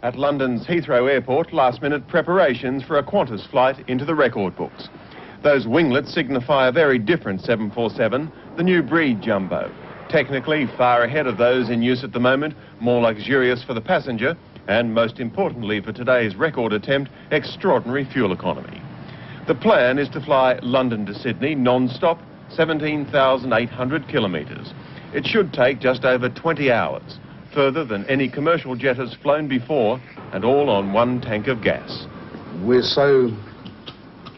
At London's Heathrow Airport, last-minute preparations for a Qantas flight into the record books. Those winglets signify a very different 747, the new breed jumbo. Technically far ahead of those in use at the moment, more luxurious for the passenger, and most importantly for today's record attempt, extraordinary fuel economy. The plan is to fly London to Sydney non-stop, 17,800 kilometres. It should take just over 20 hours. Further than any commercial jet has flown before, and all on one tank of gas. We're so,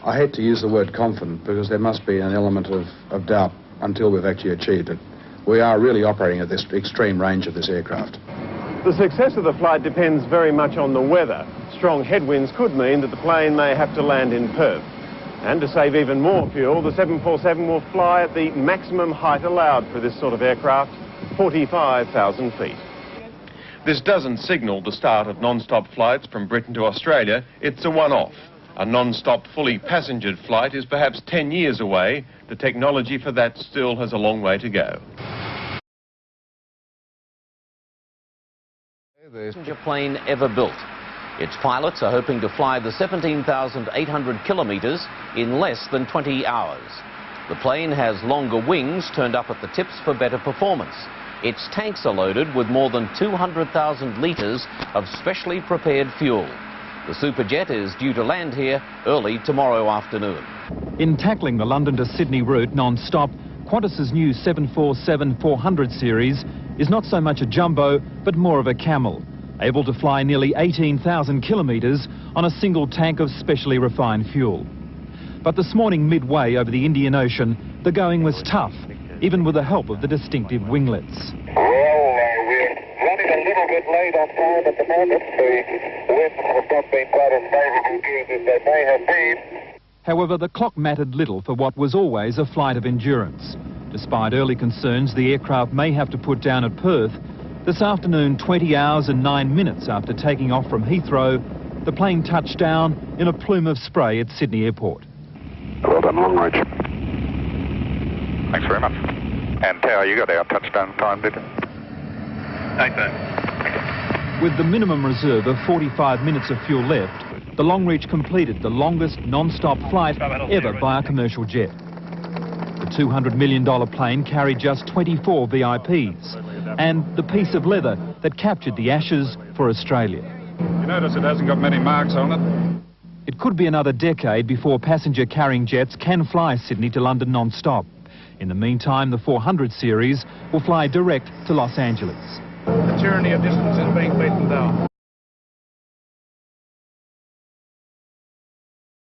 I hate to use the word confident, because there must be an element of doubt until we've actually achieved it. We are really operating at this extreme range of this aircraft. The success of the flight depends very much on the weather. Strong headwinds could mean that the plane may have to land in Perth. And to save even more fuel, the 747 will fly at the maximum height allowed for this sort of aircraft, 45,000 feet. This doesn't signal the start of non-stop flights from Britain to Australia. It's a one-off. A non-stop, fully passengered flight is perhaps 10 years away. The technology for that still has a long way to go. Passenger plane ever built. Its pilots are hoping to fly the 17,800 kilometres in less than 20 hours. The plane has longer wings turned up at the tips for better performance. Its tanks are loaded with more than 200,000 litres of specially prepared fuel. The Superjet is due to land here early tomorrow afternoon. In tackling the London to Sydney route non-stop, Qantas's new 747-400 series is not so much a jumbo, but more of a camel, able to fly nearly 18,000 kilometres on a single tank of specially refined fuel. But this morning, midway over the Indian Ocean, the going was tough, even with the help of the distinctive winglets. Well, we're running a little bit late on time at the moment. The winds have not been quite as favourable to us as they may have been. However, the clock mattered little for what was always a flight of endurance. Despite early concerns the aircraft may have to put down at Perth, this afternoon, 20 hours and 9 minutes after taking off from Heathrow, the plane touched down in a plume of spray at Sydney Airport. Well done, long range. Thanks very much. And Tower, you got our touchdown time, did you? Take that. With the minimum reserve of 45 minutes of fuel left, the Long Reach completed the longest non-stop flight ever by a commercial jet. The $200 million plane carried just 24 VIPs and the piece of leather that captured the Ashes for Australia. You notice it hasn't got many marks on it? It could be another decade before passenger-carrying jets can fly Sydney to London non-stop. In the meantime, the 400 series will fly direct to Los Angeles. The tyranny of distance is being beaten